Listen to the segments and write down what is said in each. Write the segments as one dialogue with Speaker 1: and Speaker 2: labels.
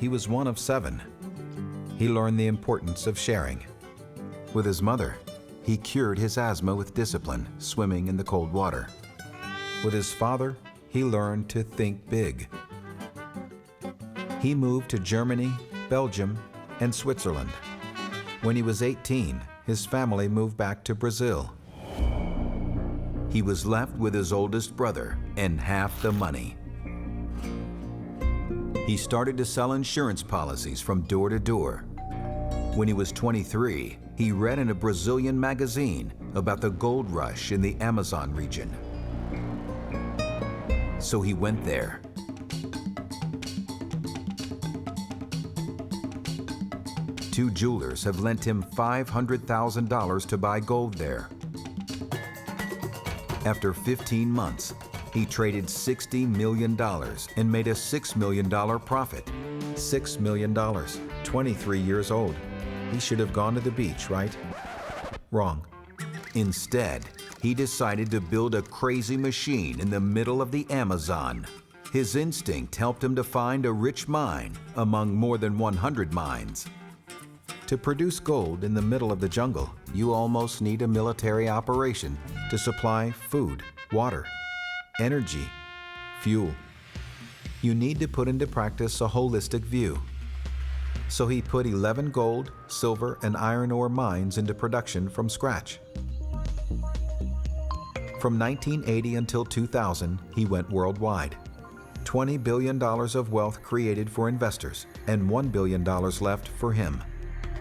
Speaker 1: he was one of 7. He learned the importance of sharing. With his mother, he cured his asthma with discipline, swimming in the cold water. With his father, he learned to think big. He moved to Germany, Belgium, and Switzerland. When he was 18, his family moved back to Brazil. He was left with his oldest brother and half the money. He started to sell insurance policies from door to door. When he was 23, he read in a Brazilian magazine about the gold rush in the Amazon region. So he went there. Two jewelers have lent him $500,000 to buy gold there. After 15 months, he traded $60 million and made a $6 million profit. $6 million, 23 years old. He should have gone to the beach, right? Wrong. Instead, he decided to build a crazy machine in the middle of the Amazon. His instinct helped him to find a rich mine among more than 100 mines. To produce gold in the middle of the jungle, you almost need a military operation to supply food, water, energy, fuel. You need to put into practice a holistic view. So he put 11 gold, silver, and iron ore mines into production from scratch. From 1980 until 2000, he went worldwide. $20 billion of wealth created for investors and $1 billion left for him.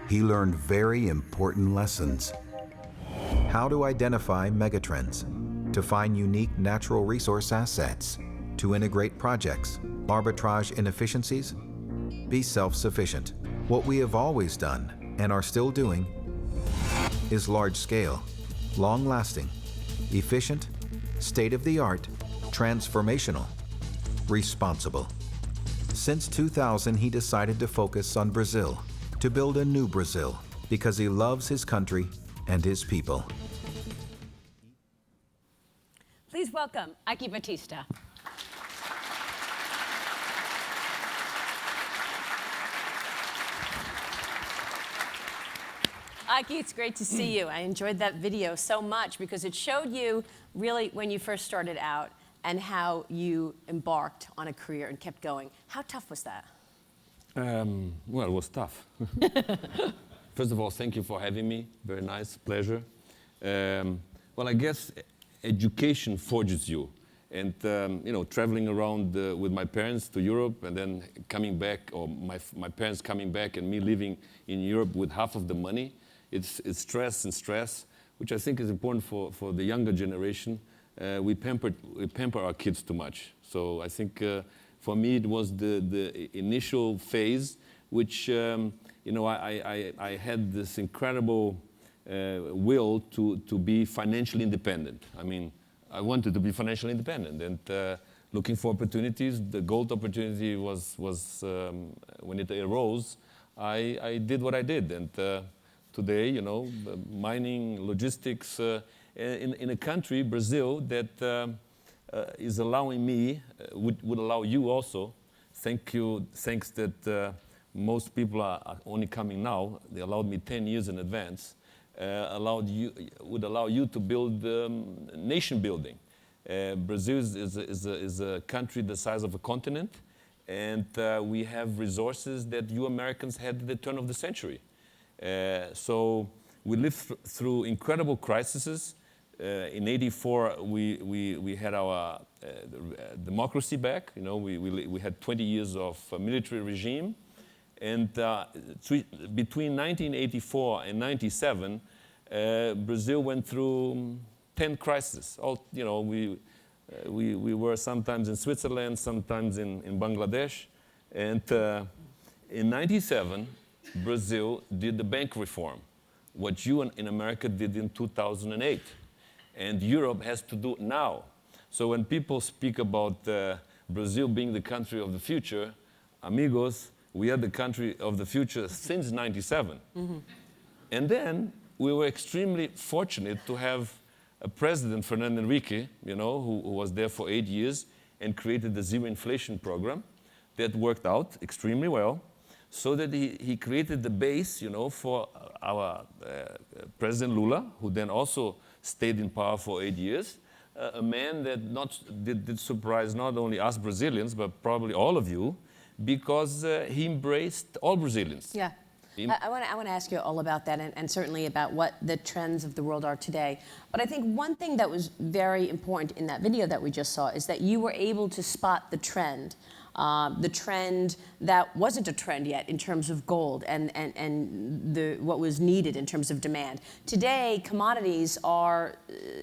Speaker 1: He learned very important lessons. How to identify megatrends, to find unique natural resource assets, to integrate projects, arbitrage inefficiencies, be self-sufficient. What we have always done, and are still doing, is large-scale, long-lasting, efficient, state-of-the-art, transformational, responsible. Since 2000, he decided to focus on Brazil, to build a new Brazil, because he loves his country and his people.
Speaker 2: Please welcome Eike Batista. Eike, it's great to see you. I enjoyed that video so much because it showed you really when you first started out and how you embarked on a career and kept going. How tough was that?
Speaker 3: Well, it was tough. First of all, thank you for having me. Very nice, pleasure. Well, I guess education forges you. And, you know, traveling around with my parents to Europe and then coming back, or my parents coming back and me living in Europe with half of the money, it's stress and stress, which I think is important for the younger generation. We pamper our kids too much. So I think for me, it was the initial phase, which, you know, I had this incredible will to be financially independent. I mean, I wanted to be financially independent and looking for opportunities. The gold opportunity was when it arose, I did what I did. And today, you know, mining, logistics, in a country, Brazil, that is allowing me, would allow you also, thanks that most people are only coming now. They allowed me 10 years in advance. Would allow you to build nation building. Brazil is a country the size of a continent, and we have resources that you Americans had at the turn of the century. So we lived through incredible crises. In '84, we had our democracy back. You know, we had 20 years of military regime. And between 1984 and 97, Brazil went through 10 crises. All, you know, we were sometimes in Switzerland, sometimes in Bangladesh. And in 97, Brazil did the bank reform, what you in America did in 2008. And Europe has to do it now. So when people speak about Brazil being the country of the future, amigos, we are the country of the future since '97. Mm-hmm. And then we were extremely fortunate to have a president, Fernando Henrique, you know, who was there for 8 years and created the zero inflation program that worked out extremely well. so that he created the base, for our President Lula, who then also stayed in power for 8 years, a man that did surprise not only us Brazilians, but probably all of you, because he embraced all Brazilians.
Speaker 2: Yeah. I want to ask you all about that, and certainly about what the trends of the world are today. But I think one thing that was very important in that video that we just saw is that you were able to spot the trend that wasn't a trend yet in terms of gold and what was needed in terms of demand. Today, commodities are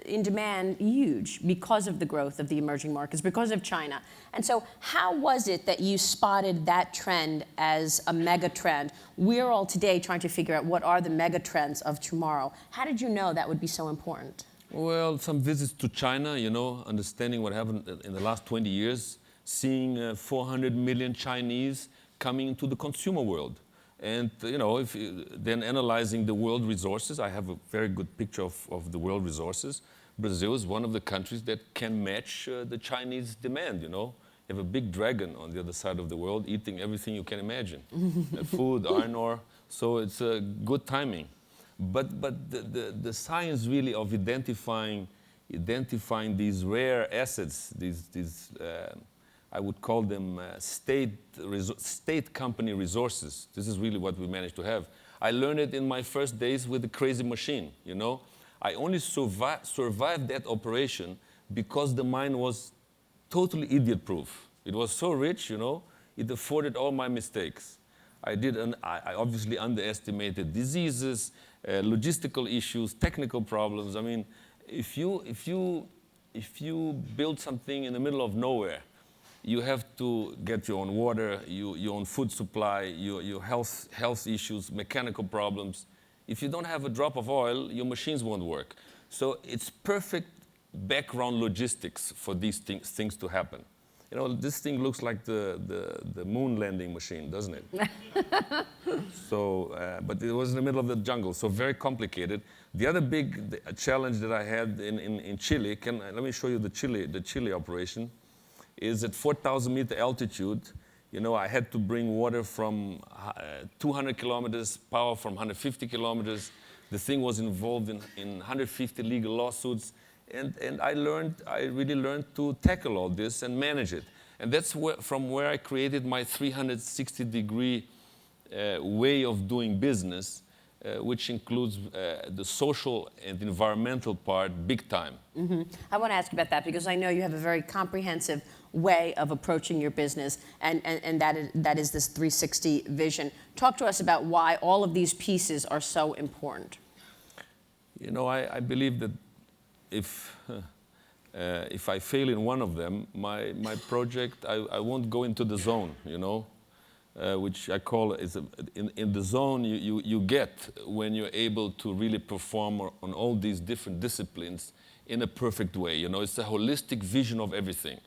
Speaker 2: in demand huge because of the growth of the emerging markets, because of China. And so how was it that you spotted that trend as a mega trend? We're all today trying to figure out what are the mega trends of tomorrow. How did you know that would be so important?
Speaker 3: Well, some visits to China, understanding what happened in the last 20 years, seeing 400 million Chinese coming into the consumer world. And, then analyzing the world resources, I have a very good picture of the world resources. Brazil is one of the countries that can match the Chinese demand, You have a big dragon on the other side of the world eating everything you can imagine. Food, iron ore, so it's a good timing. But the science really of identifying these rare assets, these I would call them state company resources. This is really what we managed to have. I learned it in my first days with the crazy machine, I only survived that operation because the mine was totally idiot-proof. It was so rich, it afforded all my mistakes. I obviously underestimated diseases, logistical issues, technical problems. I mean, if you build something in the middle of nowhere, you have to get your own water, your own food supply, your health issues, mechanical problems. If you don't have a drop of oil, your machines won't work. So it's perfect background logistics for these things to happen. This thing looks like the moon landing machine, doesn't it? So, but it was in the middle of the jungle, so very complicated. The other big challenge that I had in Chile, let me show you the Chile operation, is at 4,000 meter altitude. I had to bring water from 200 kilometers, power from 150 kilometers. The thing was involved in 150 legal lawsuits. And I really learned to tackle all this and manage it. And that's from where I created my 360-degree way of doing business, which includes the social and environmental part big time.
Speaker 2: Mm-hmm. I want to ask you about that because I know you have a very comprehensive way of approaching your business, and that is this 360 vision. Talk to us about why all of these pieces are so important.
Speaker 3: I believe that if I fail in one of them, my project, I won't go into the zone, which I call in the zone you get when you're able to really perform on all these different disciplines in a perfect way. It's a holistic vision of everything.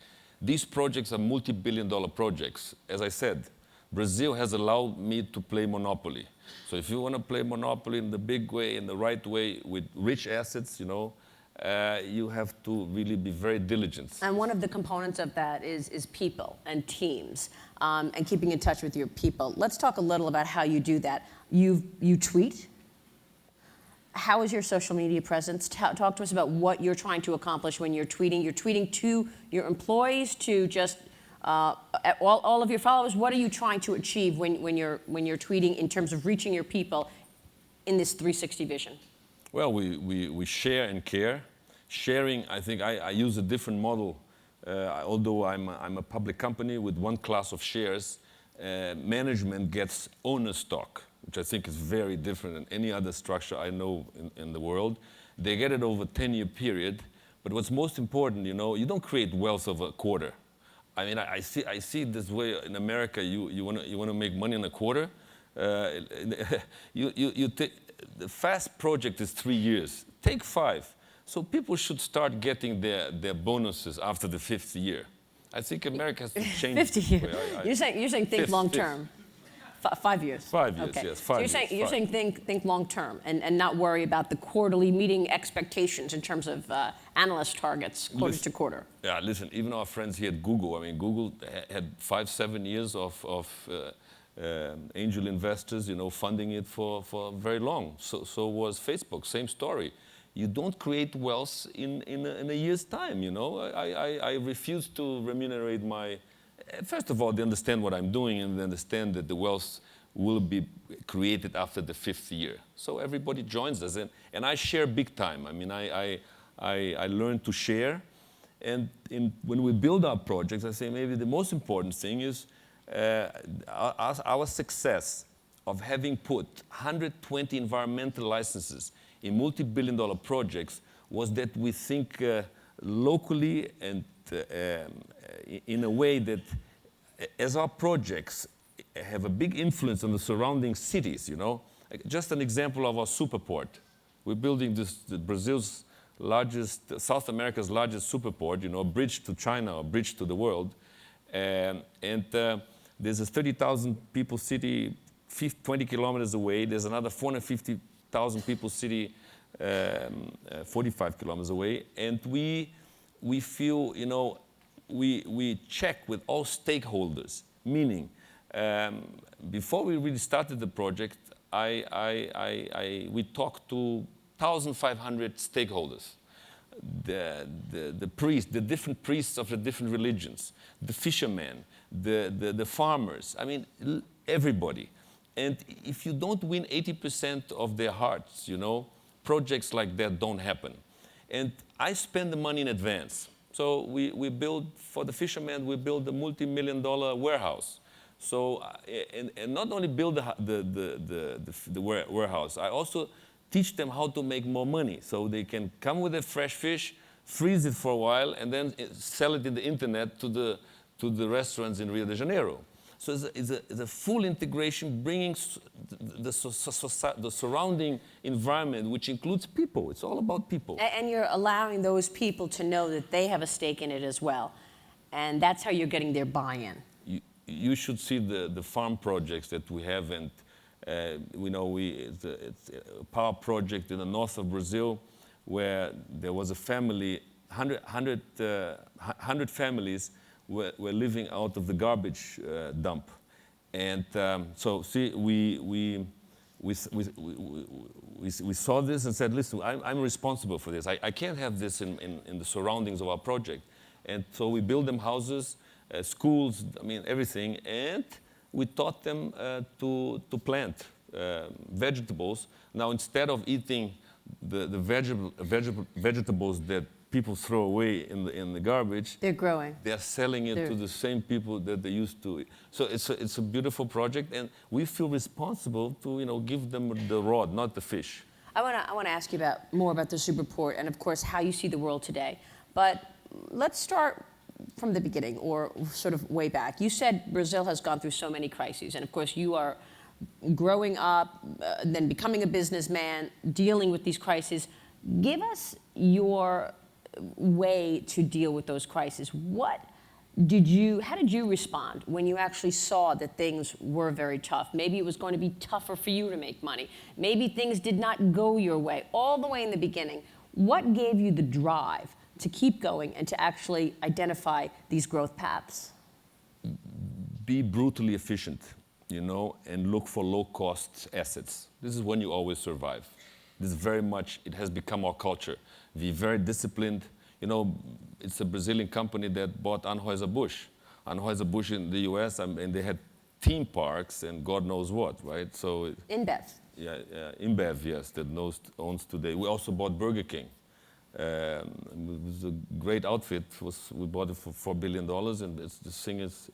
Speaker 3: These projects are multi-billion-dollar projects. As I said, Brazil has allowed me to play Monopoly. So if you want to play Monopoly in the big way, in the right way, with rich assets, you have to really be very diligent.
Speaker 2: And one of the components of that is people and teams and keeping in touch with your people. Let's talk a little about how you do that. You tweet. How is your social media presence? Talk to us about what you're trying to accomplish when you're tweeting. You're tweeting to your employees, to just all of your followers. What are you trying to achieve when you're tweeting in terms of reaching your people in this 360 vision?
Speaker 3: Well, we share and care. Sharing, I think I use a different model. Although I'm a public company with one class of shares, management gets owner stock, which I think is very different than any other structure I know in the world. They get it over a 10-year period. But what's most important, you don't create wealth over a quarter. I mean, I see this way in America. You want to make money in a quarter. The fast project is 3 years. Take 5. So people should start getting their bonuses after the 5th year. I think America has to change.
Speaker 2: 50 years. You're saying think long term. 5 years.
Speaker 3: 5 years,
Speaker 2: okay.
Speaker 3: yes. 5 years.
Speaker 2: You're saying think long term and not worry about the quarterly meeting expectations in terms of analyst targets quarter to quarter.
Speaker 3: Yeah, listen, even our friends here at Google, I mean, Google had 5-7 years of angel investors, funding it for very long. So was Facebook, same story. You don't create wealth in a year's time, I refuse to remunerate first of all, they understand what I'm doing and they understand that the wealth will be created after the 5th year. So everybody joins us, and I share big time. I mean, I learn to share, and when we build our projects, I say maybe the most important thing is our success of having put 120 environmental licenses in multi-billion-dollar projects was that we think locally and in a way that as our projects have a big influence on the surrounding cities, Just an example of our superport. We're building Brazil's largest, South America's largest superport, a bridge to China, a bridge to the world. And there's a 30,000 people city 20 kilometers away. There's another 450,000 people city 45 kilometers away. And we feel, we check with all stakeholders, meaning before we really started the project, we talked to 1,500 stakeholders, the priests, the different priests of the different religions, the fishermen, the farmers, I mean, everybody. And if you don't win 80% of their hearts, projects like that don't happen. And I spend the money in advance. So we build, for the fishermen, we build a multi-million-dollar warehouse. So, and not only build the warehouse, I also teach them how to make more money. So they can come with a fresh fish, freeze it for a while, and then sell it in the internet to the restaurants in Rio de Janeiro. So it's a full integration, bringing the surrounding environment, which includes people. It's all about people.
Speaker 2: And you're allowing those people to know that they have a stake in it as well. And that's how you're getting their buy-in.
Speaker 3: You should see the farm projects that we have, and it's a power project in the north of Brazil where there was a family, 100 families were living out of the garbage dump. And so see, we saw this and said, listen, I'm responsible for this. I can't have this in the surroundings of our project. And so we built them houses, schools, I mean, everything. And we taught them to plant vegetables. Now, instead of eating the vegetables that people throw away in the garbage,
Speaker 2: they're growing.
Speaker 3: They're selling it to the same people that they used to. So it's a beautiful project, and we feel responsible to give them the rod, not the fish.
Speaker 2: I want to ask you more about the Superport and, of course, how you see the world today. But let's start from the beginning, or sort of way back. You said Brazil has gone through so many crises, and of course you are growing up, then becoming a businessman, dealing with these crises. Give us your way to deal with those crises. How did you respond when you actually saw that things were very tough? Maybe it was going to be tougher for you to make money. Maybe things did not go your way, all the way in the beginning. What gave you the drive to keep going and to actually identify these growth paths?
Speaker 3: Be brutally efficient, and look for low-cost assets. This is when you always survive. This is very much, it has become our culture. Be very disciplined. It's a Brazilian company that bought Anheuser-Busch. Anheuser-Busch in the US, and they had theme parks and God knows what, right? So
Speaker 2: InBev.
Speaker 3: Yeah, InBev, yes, that owns today. We also bought Burger King. It was a great outfit. We bought it for $4 billion, and the thing is,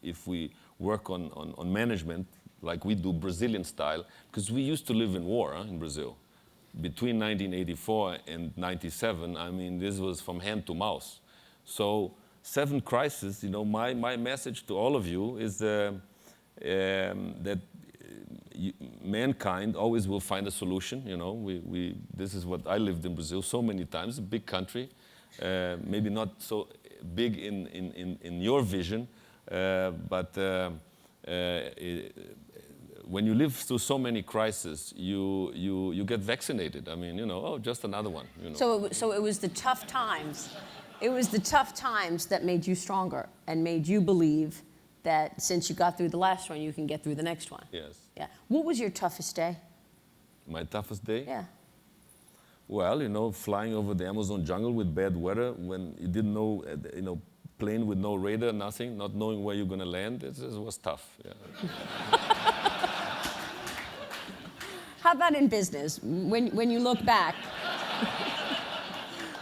Speaker 3: if we work on management like we do Brazilian style, because we used to live in war in Brazil. Between 1984 and 97, I mean, this was from hand to mouth. So 7 crises, my message to all of you is that mankind always will find a solution. This is what I lived in Brazil so many times, a big country, maybe not so big in your vision, but when you live through so many crises, you get vaccinated. I mean, just another one.
Speaker 2: So it was the tough times. It was the tough times that made you stronger and made you believe that since you got through the last one, you can get through the next one.
Speaker 3: Yes.
Speaker 2: Yeah. What was your toughest day?
Speaker 3: My toughest day?
Speaker 2: Yeah.
Speaker 3: Well, you know, flying over the Amazon jungle with bad weather when you didn't know, you know, plane with no radar, nothing, not knowing where you're going to land, it was tough. Yeah.
Speaker 2: How about in business? When you look back,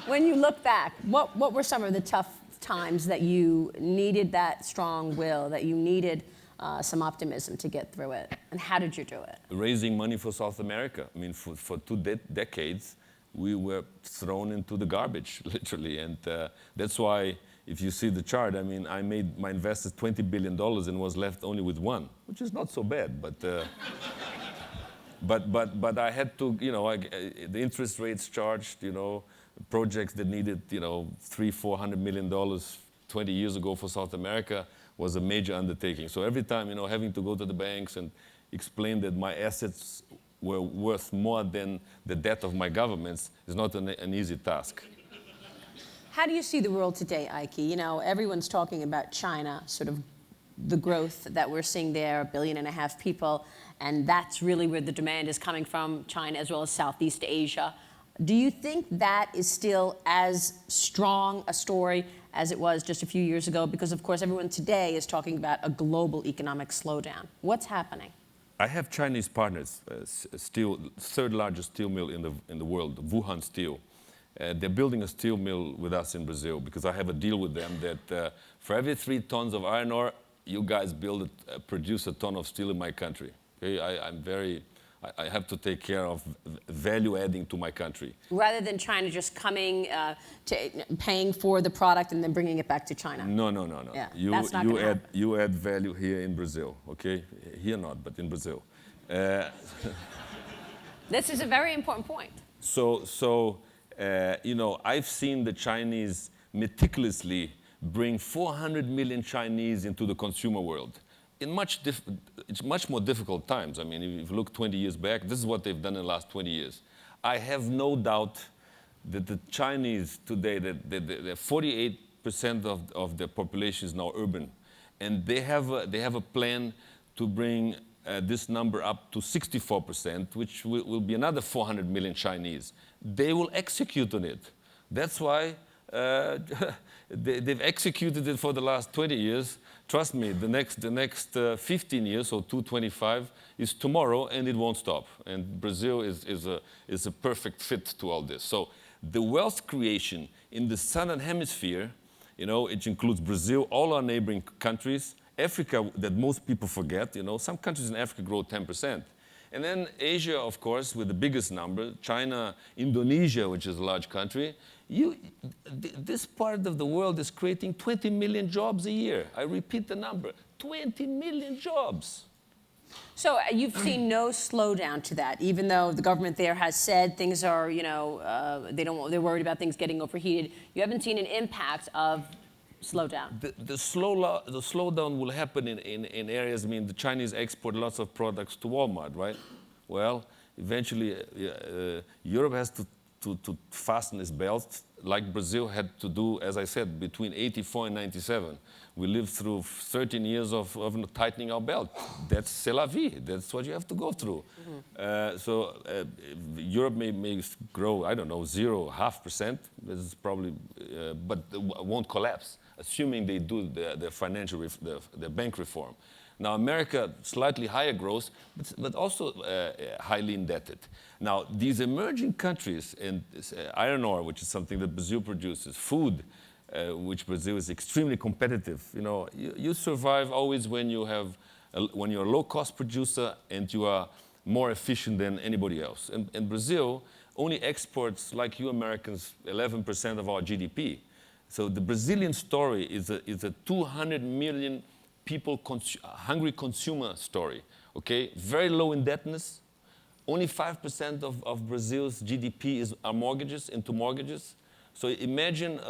Speaker 2: when you look back, what were some of the tough times that you needed that strong will, that you needed some optimism to get through it? And how did you do it?
Speaker 3: Raising money for South America. I mean, for two decades, we were thrown into the garbage, literally. And that's why, if you see the chart, I mean, I made my investors $20 billion and was left only with one, which is not so bad. But I had to, you know, the interest rates charged, you know, projects that needed, you know, $300-400 million 20 years ago for South America was a major undertaking. So every time, you know, having to go to the banks and explain that my assets were worth more than the debt of my governments is not an easy task.
Speaker 2: How do you see the world today, Eike? You know, everyone's talking about China, sort of the growth that we're seeing there, 1.5 billion people, and that's really where the demand is coming from, China as well as Southeast Asia. Do you think that is still as strong a story as it was just a few years ago? Because, of course, everyone today is talking about a global economic slowdown. What's happening?
Speaker 3: I have Chinese partners, third largest steel mill in the world, Wuhan Steel. They're building a steel mill with us in Brazil because I have a deal with them that for every 3 tons of iron ore, you guys produce a ton of steel in my country. Okay? I have to take care of value adding to my country.
Speaker 2: Rather than China just coming, paying for the product and then bringing it back to China.
Speaker 3: No.
Speaker 2: Yeah, that's not gonna happen.
Speaker 3: You add value here in Brazil, okay? Here not, but in Brazil.
Speaker 2: This is a very important point.
Speaker 3: You know, I've seen the Chinese meticulously bring 400 million Chinese into the consumer world in much more difficult times. I mean, if you look 20 years back, this is what they've done in the last 20 years. I have no doubt that the Chinese today, that 48% of their population is now urban, and they have a plan to bring this number up to 64%, which will be another 400 million Chinese. They will execute on it. That's why they've executed it for the last 20 years. Trust me, the next 15 years, or 225, is tomorrow, and it won't stop. And Brazil is a perfect fit to all this. So the wealth creation in the southern hemisphere, you know, it includes Brazil, all our neighboring countries, Africa, that most people forget. You know, some countries in Africa grow 10%. And then Asia, of course, with the biggest number, China, Indonesia, which is a large country. This part of the world is creating 20 million jobs a year. I repeat the number, 20 million jobs.
Speaker 2: So you've seen no slowdown to that, even though the government there has said things are, you know, they're worried about things getting overheated. You haven't seen an impact of slowdown.
Speaker 3: The slowdown will happen in areas. I mean, the Chinese export lots of products to Walmart, right? Well, eventually Europe has to fasten its belt, like Brazil had to do, as I said, between 84 and 97. We lived through 13 years of tightening our belt. That's c'est la vie. That's what you have to go through. Mm-hmm. Europe may grow, I don't know, 0.5%. This is probably, but won't collapse, assuming they do their bank reform. Now, America, slightly higher growth, but also highly indebted. Now, these emerging countries, and iron ore, which is something that Brazil produces, food, which Brazil is extremely competitive. You know, you survive always when you're a low-cost producer and you are more efficient than anybody else. And Brazil only exports, like you Americans, 11% of our GDP. So the Brazilian story is a 200 million people hungry consumer story, okay? Very low indebtedness. Only 5% of Brazil's GDP are mortgages, into mortgages. So imagine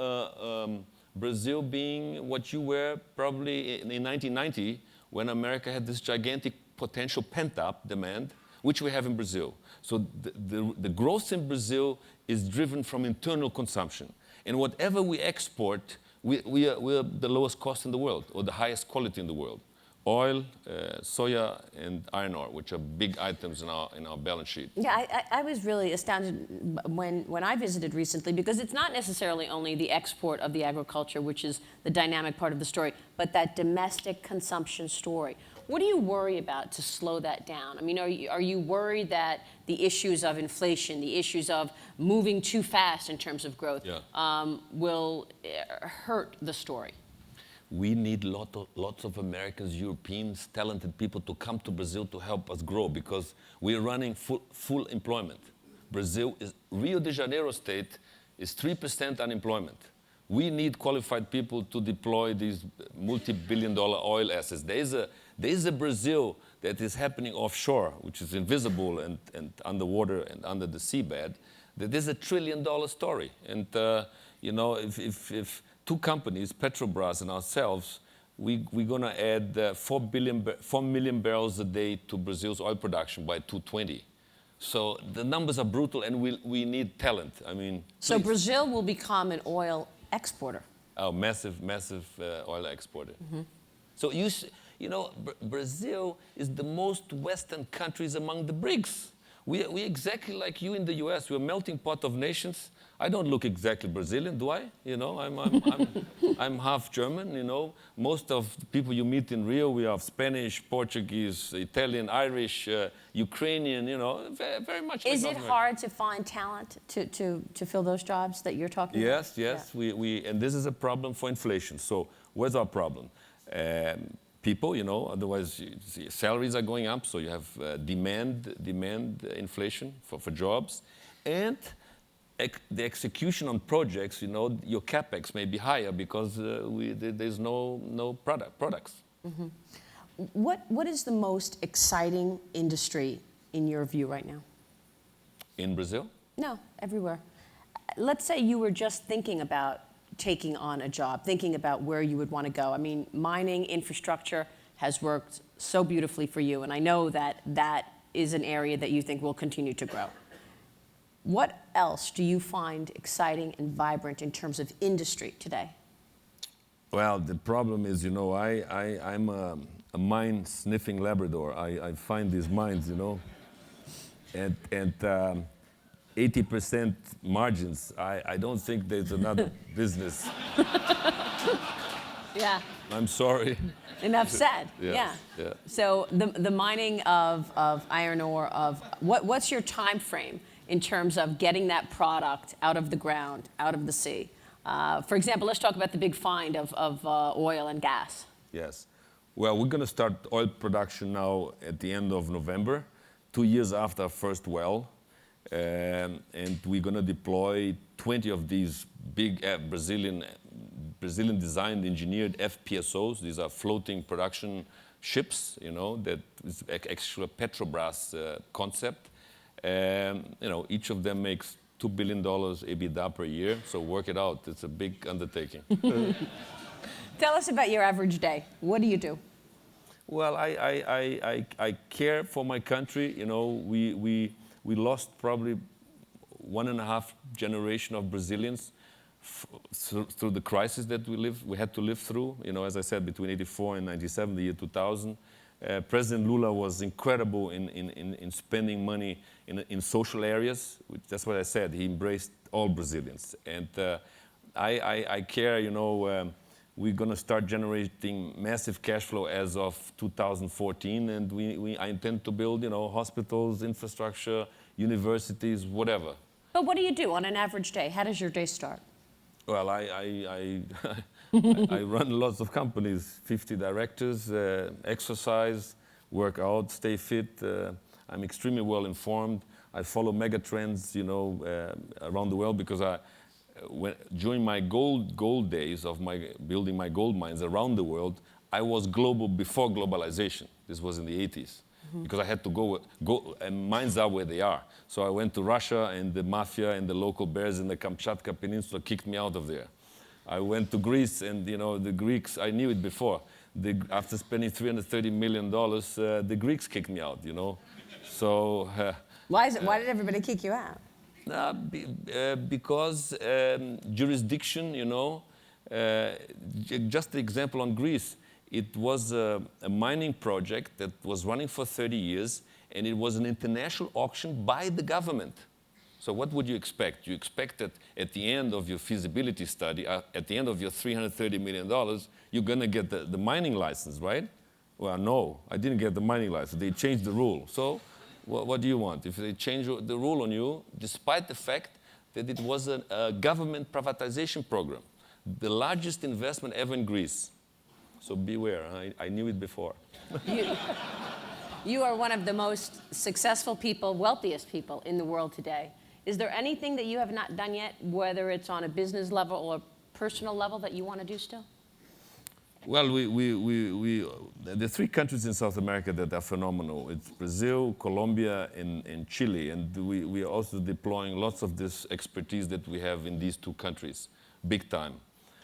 Speaker 3: Brazil being what you were probably in 1990, when America had this gigantic potential pent-up demand, which we have in Brazil. So the growth in Brazil is driven from internal consumption. And whatever we export, we're the lowest cost in the world, or the highest quality in the world. Oil, soya, and iron ore, which are big items in our balance sheet.
Speaker 2: Yeah, I was really astounded when I visited recently, because it's not necessarily only the export of the agriculture, which is the dynamic part of the story, but that domestic consumption story. What do you worry about to slow that down? I mean, are you worried that the issues of inflation, the issues of moving too fast in terms of growth, will hurt the story?
Speaker 3: We need lots of Americans, Europeans, talented people to come to Brazil to help us grow, because we're running full employment. Rio de Janeiro state is 3% unemployment. We need qualified people to deploy these multi-billion-dollar oil assets. There is a Brazil that is happening offshore, which is invisible and underwater and under the seabed. That is $1 trillion story. And you know, if two companies, Petrobras and ourselves, we're going to add 4 million barrels a day to Brazil's oil production by 2020. So the numbers are brutal, and we need talent. I mean,
Speaker 2: so Brazil will become an oil exporter.
Speaker 3: Oh, massive oil exporter. Mm-hmm. So you know, Brazil is the most Western countries among the BRICS. We exactly like you in the U.S. We're a melting pot of nations. I don't look exactly Brazilian, do I? You know, I'm half German. You know, most of the people you meet in Rio, we have Spanish, Portuguese, Italian, Irish, Ukrainian. You know, very much.
Speaker 2: Is it hard to find talent to fill those jobs that you're talking about?
Speaker 3: Yes. Yeah. And this is a problem for inflation. So where's our problem? People, you know, otherwise salaries are going up, so you have demand inflation for jobs, and the execution on projects, you know, your capex may be higher because there's no products.
Speaker 2: Mm-hmm. What is the most exciting industry in your view right now?
Speaker 3: In Brazil?
Speaker 2: No, everywhere. Let's say you were just thinking about taking on a job, thinking about where you would want to go. I mean, mining infrastructure has worked so beautifully for you, and I know that that is an area that you think will continue to grow. What else do you find exciting and vibrant in terms of industry today?
Speaker 3: Well, the problem is, you know, I'm a mine-sniffing Labrador. I find these mines, you know, and 80% margins. I don't think there's another business.
Speaker 2: Yeah.
Speaker 3: I'm sorry.
Speaker 2: Enough said.
Speaker 3: Yeah.
Speaker 2: So the mining of iron ore, what's your time frame in terms of getting that product out of the ground, out of the sea? For example, let's talk about the big find of oil and gas.
Speaker 3: Yes. Well, we're going to start oil production now at the end of November, 2 years after our first well. And we're going to deploy 20 of these big Brazilian designed, engineered FPSOs. These are floating production ships, you know, that is actually a Petrobras concept. You know, each of them makes $2 billion EBITDA per year. So work it out. It's a big undertaking.
Speaker 2: Tell us about your average day. What do you do?
Speaker 3: Well, I care for my country. You know, we lost probably 1.5 generation of Brazilians through the crisis that we had to live through. You know, as I said, between '84 and '97, the year 2000. President Lula was incredible in spending money in social areas. That's what I said. He embraced all Brazilians. And I care, you know, we're going to start generating massive cash flow as of 2014. And I intend to build, you know, hospitals, infrastructure, universities, whatever.
Speaker 2: But what do you do on an average day? How does your day start?
Speaker 3: Well, I run lots of companies, 50 directors, exercise, work out, stay fit. I'm extremely well informed. I follow mega trends, you know, around the world, because during my gold days of building my gold mines around the world, I was global before globalization. This was in the 80s. Because I had to go, and mines are where they are. So I went to Russia, and the mafia and the local bears in the Kamchatka Peninsula kicked me out of there. I went to Greece, and you know, the Greeks, I knew it before. After spending $330 million, the Greeks kicked me out, you know. So
Speaker 2: why did everybody kick you out?
Speaker 3: Because jurisdiction, you know, Just the example on Greece, it was a mining project that was running for 30 years, and it was an international auction by the government. So what would you expect? You expect that at the end of your feasibility study, at the end of your $330 million, you're going to get the mining license, right? Well, no, I didn't get the mining license. They changed the rule. So what do you want? If they change the rule on you, despite the fact that it was a government privatization program, the largest investment ever in Greece. So beware, I knew it before.
Speaker 2: You are one of the most successful people, wealthiest people in the world today. Is there anything that you have not done yet, whether it's on a business level or personal level, that you want to do still?
Speaker 3: Well, the three countries in South America that are phenomenal. It's Brazil, Colombia, and Chile. And we are also deploying lots of this expertise that we have in these two countries, big time.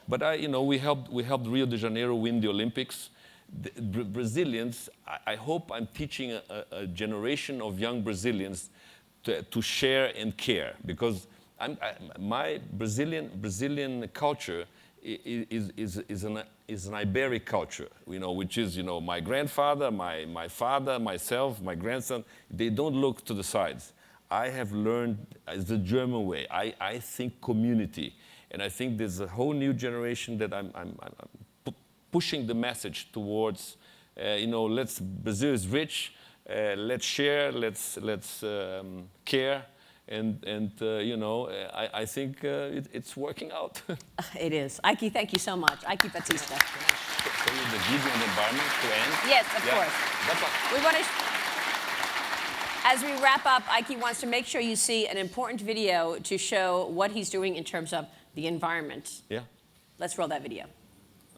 Speaker 3: But we helped Rio de Janeiro win the Olympics. The Brazilians, I hope I'm teaching a generation of young Brazilians to share and care, because my Brazilian culture is an Iberic culture, which is my grandfather, my father, myself, my grandson. They don't look to the sides. I have learned the German way. I think community, and I think there's a whole new generation that I'm pushing the message towards. Brazil is rich. Let's share. Let's care. And I think it's working out.
Speaker 2: It is. Eike, thank you so much. Eike Batista.
Speaker 3: Show you the video on the environment to end?
Speaker 2: Yes, of course.
Speaker 3: That's all.
Speaker 2: We want to, as we wrap up, Eike wants to make sure you see an important video to show what he's doing in terms of the environment.
Speaker 3: Yeah.
Speaker 2: Let's roll that video.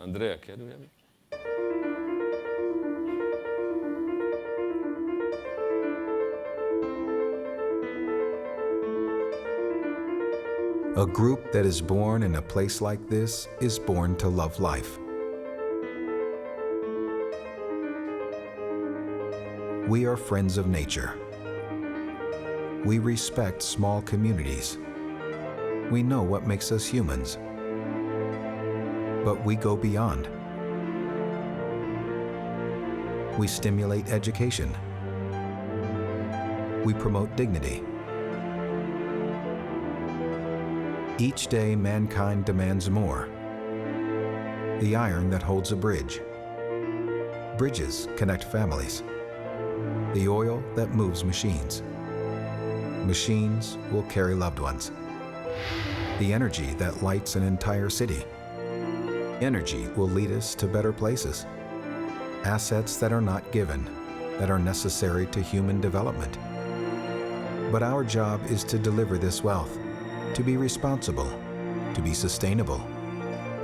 Speaker 3: Andrea, quer do it?
Speaker 1: A group that is born in a place like this is born to love life. We are friends of nature. We respect small communities. We know what makes us humans. But we go beyond. We stimulate education. We promote dignity. Each day, mankind demands more. The iron that holds a bridge. Bridges connect families. The oil that moves machines. Machines will carry loved ones. The energy that lights an entire city. Energy will lead us to better places. Assets that are not given, that are necessary to human development. But our job is to deliver this wealth, to be responsible, to be sustainable,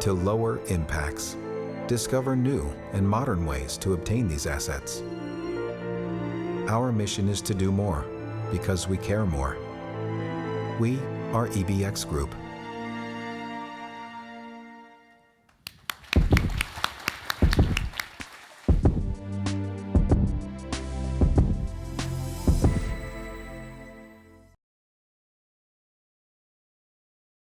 Speaker 1: to lower impacts, discover new and modern ways to obtain these assets. Our mission is to do more because we care more. We are EBX Group.